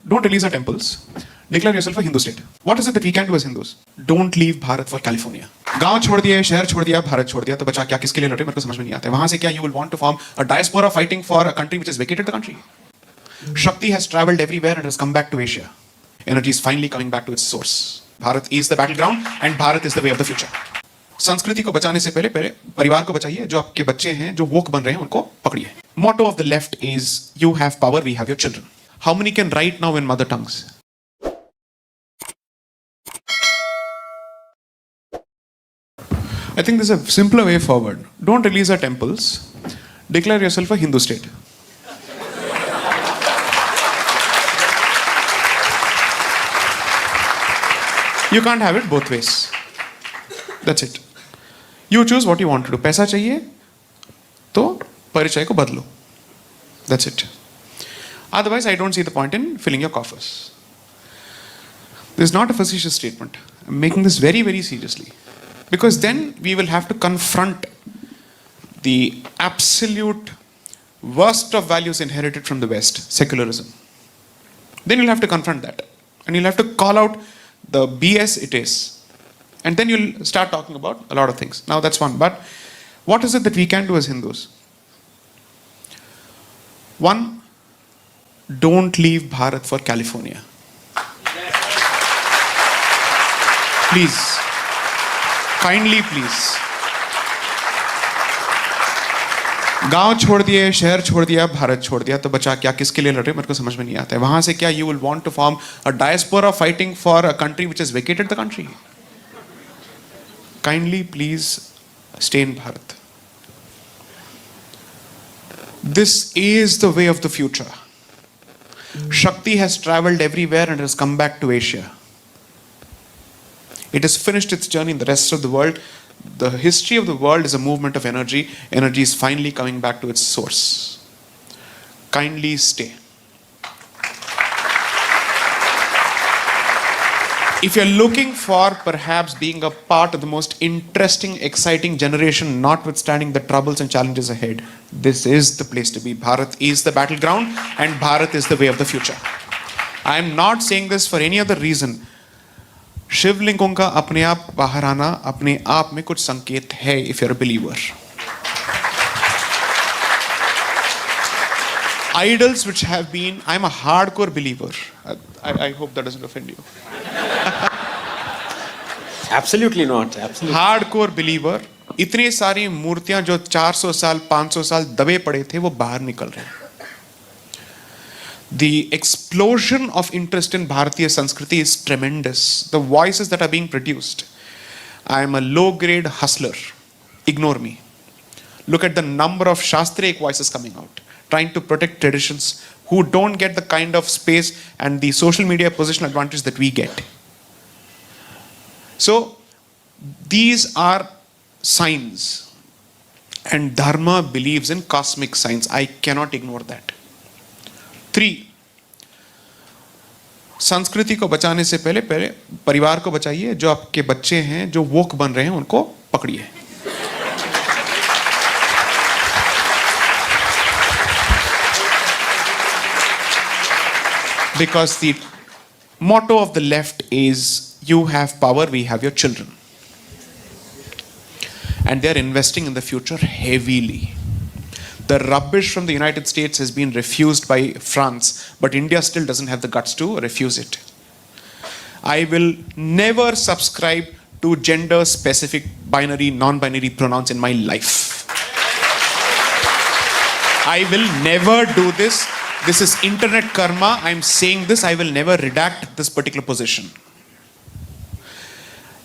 Don't release our temples. Declare yourself a Hindu state. What is it that we can do as Hindus? Don't leave Bharat for California. गांव छोड़ दिया, शहर छोड़ दिया, भारत छोड़ दिया, तो बचा क्या, किसके लिए लड़े, मेरे को समझ में नहीं आता है. वहां से क्या, you will want to form a diaspora fighting for a country which has vacated the country. Shakti has traveled everywhere and has come back to Asia. Energy is finally coming back to its source. Bharat is the battleground and Bharat is the way of the future. संस्कृति को बचाने से पहले परिवार को बचाइए. जो आपके बच्चे हैं, जो वोक बन रहे हैं, उनको पकड़िए. Motto of the left is, you have power, we have your children. How many can write now in mother tongues? I think there's a simpler way forward. Don't release our temples. Declare yourself a Hindu state. You can't have it both ways. That's it. You choose what you want to do. पैसा चाहिए तो परिचय को बदलो. That's it. Otherwise, I don't see the point in filling your coffers. This is not a facetious statement. I'm making this very, very seriously. Because then we will have to confront the absolute worst of values inherited from the West, secularism. Then you'll have to confront that. And you'll have to call out the BS it is. And then you'll start talking about a lot of things. Now that's one. But what is it that we can do as Hindus? One, don't leave Bharat for California. Please. Kindly please. गांव छोड़ दिए, शहर छोड़ दिया, भारत छोड़ दिया, तो बचा क्या, किसके लिए लड़े, मेरे को समझ में नहीं आता है. वहां से क्या, you will want to form a diaspora fighting for a country which has vacated the country. Kindly please stay in Bharat. This is the way of the future. Shakti has traveled everywhere and has come back to Asia. It has finished its journey in the rest of the world. The history of the world is a movement of energy. Energy is finally coming back to its source. Kindly stay. If you're looking for perhaps being a part of the most interesting, exciting generation, notwithstanding the troubles and challenges ahead, this is the place to be. Bharat is the battleground and Bharat is the way of the future. I am not saying this for any other reason. शिवलिंगों का अपने आप बाहर आना अपने आप में कुछ संकेत है, if you're a believer. Idols which have been, I'm a hardcore believer. I hope that doesn't offend you. Absolutely not. Absolutely. Hardcore believer. इतनी सारी मूर्तियां जो 400 साल 500 साल दबे पड़े थे, वो बाहर निकल रहे हैं. The explosion of interest in Bharatiya Sanskriti is tremendous. The voices that are being produced. I am a low-grade hustler. Ignore me. Look at the number of Shastric voices coming out, trying to protect traditions, who don't get the kind of space and the social media position advantage that we get. So, these are signs. And Dharma believes in cosmic signs. I cannot ignore that. 3. संस्कृति को बचाने से पहले परिवार को बचाइए. जो आपके बच्चे हैं, जो वोक बन रहे हैं, उनको पकड़िए. Because the motto of the left is, you have power, we have your children. And they are investing in the future heavily. The rubbish from the United States has been refused by France, but India still doesn't have the guts to refuse it. I will never subscribe to gender-specific binary, non-binary pronouns in my life. I will never do this. This is internet karma. I'm saying this. I will never redact this particular position.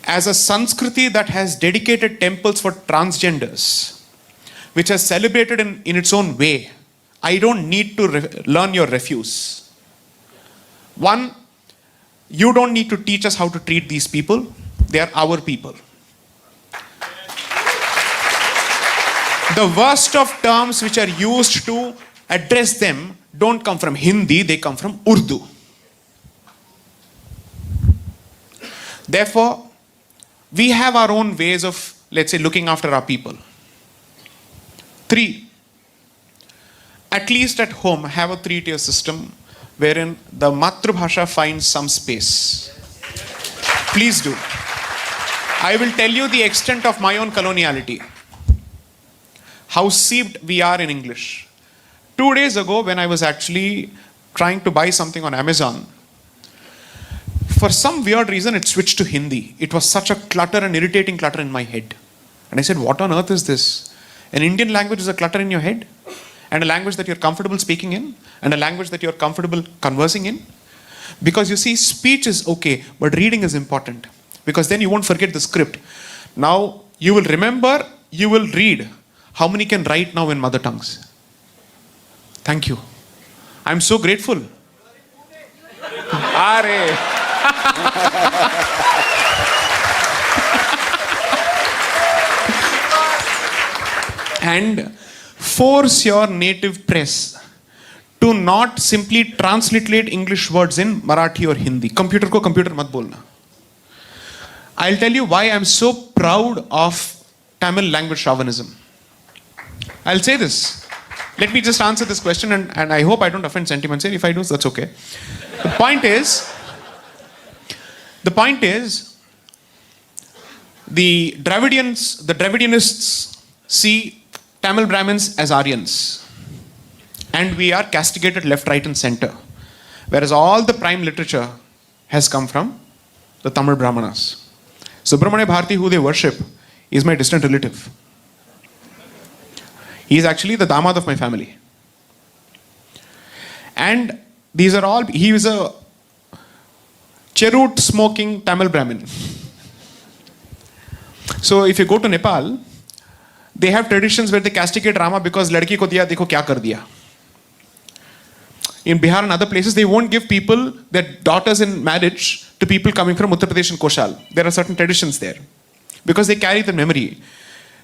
As a Sanskriti that has dedicated temples for transgenders, which has celebrated in its own way, I don't need to learn your refuse. One, you don't need to teach us how to treat these people. They are our people. The worst of terms which are used to address them don't come from Hindi, they come from Urdu. Therefore, we have our own ways of, let's say, looking after our people. 3, at least at home, have a 3-tier system wherein the Matrabhasha finds some space. Please do. I will tell you the extent of my own coloniality. How seeped we are in English. 2 days ago, when I was actually trying to buy something on Amazon, for some weird reason, it switched to Hindi. It was such a clutter and irritating clutter in my head. And I said, what on earth is this? An Indian language is a clutter in your head? And a language that you're comfortable speaking in? And a language that you're comfortable conversing in? Because you see, speech is okay, but reading is important. Because then you won't forget the script. Now, you will remember, you will read. How many can write now in mother tongues? Thank you. I'm so grateful. Are. And force your native press to not simply transliterate English words in Marathi or Hindi. Computer ko computer mat bolna. I'll tell you why I'm so proud of Tamil language chauvinism. I'll say this. Let me just answer this question, and I hope I don't offend sentiments here. If I do, that's okay. The point is, the Dravidianists see Tamil Brahmins as Aryans. And we are castigated left, right, and center. Whereas all the prime literature has come from the Tamil Brahmanas. Subramanya Bharati, who they worship, is my distant relative. He is actually the damad of my family. And these are all, he is a cherut smoking Tamil Brahmin. So if you go to Nepal, they have traditions where they castigate Rama because ladki ko diya, dekho kya kar diya. In Bihar and other places, they won't give people their daughters in marriage to people coming from Uttar Pradesh and Koshal. There are certain traditions there because they carry the memory.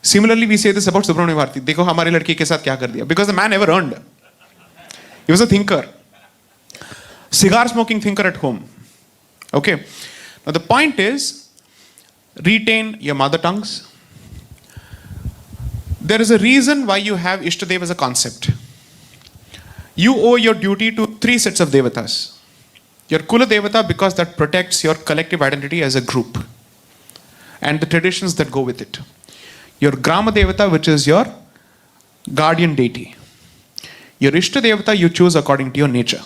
Similarly, we say this about Subramanya Bharati. Dekho hamare ladki ke saath kya kar diya. Because the man never earned. He was a thinker. Cigar smoking thinker at home. Okay. Now the point is, retain your mother tongues. There is a reason why you have Ishtadev as a concept. You owe your duty to 3 sets of devatas. Your Kula Devata, because that protects your collective identity as a group and the traditions that go with it. Your Grama Devata, which is your guardian deity. Your Ishta Devata you choose according to your nature.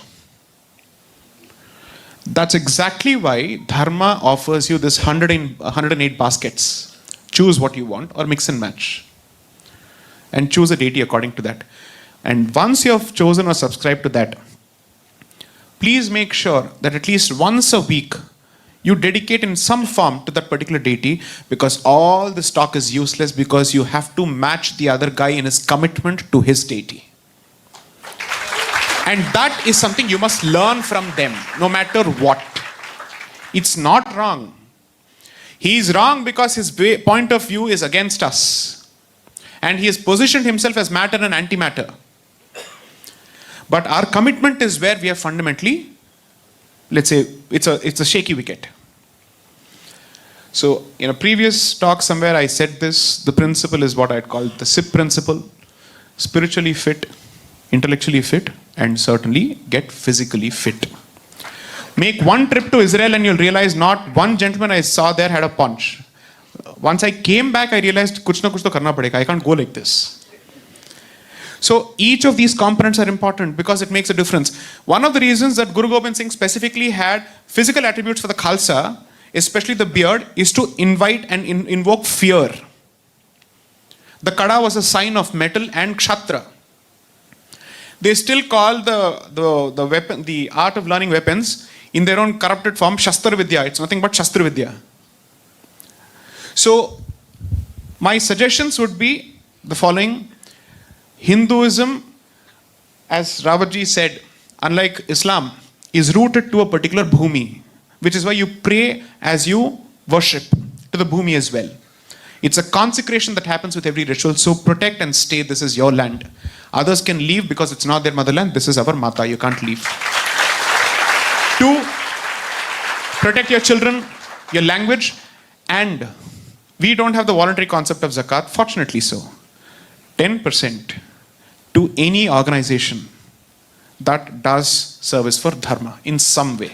That's exactly why Dharma offers you this 108 baskets. Choose what you want or mix and match. And choose a deity according to that. And once you have chosen or subscribed to that, please make sure that at least once a week you dedicate in some form to that particular deity, because all this talk is useless because you have to match the other guy in his commitment to his deity. And that is something you must learn from them, no matter what. It's not wrong. He is wrong because his point of view is against us. And he has positioned himself as matter and antimatter. But our commitment is where we are fundamentally, let's say, it's a shaky wicket. So in a previous talk somewhere I said this, the principle is what I'd call the SIP principle. Spiritually fit, intellectually fit, and certainly get physically fit. Make one trip to Israel and you'll realize not one gentleman I saw there had a punch. Once I came back, I realized kuch na kuch to karna padega. I can't go like this. So each of these components are important because it makes a difference. One of the reasons that Guru Gobind Singh specifically had physical attributes for the Khalsa, especially the beard, is to invite and invoke fear. The Kada was a sign of metal and Kshatra. They still call the weapon, the art of learning weapons, in their own corrupted form, Shastra Vidya. It's nothing but Shastra Vidya. So my suggestions would be the following. Hinduism, as Rawatji said, unlike Islam, is rooted to a particular bhumi, which is why you pray as you worship to the bhumi as well. It's a consecration that happens with every ritual, so protect and stay. This is your land. Others can leave because it's not their motherland. This is our mata. You can't leave. 2, protect your children, your language, and we don't have the voluntary concept of zakat, fortunately so. 10% to any organization that does service for dharma in some way.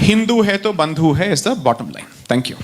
Hindu hai to bandhu hai is the bottom line. Thank you.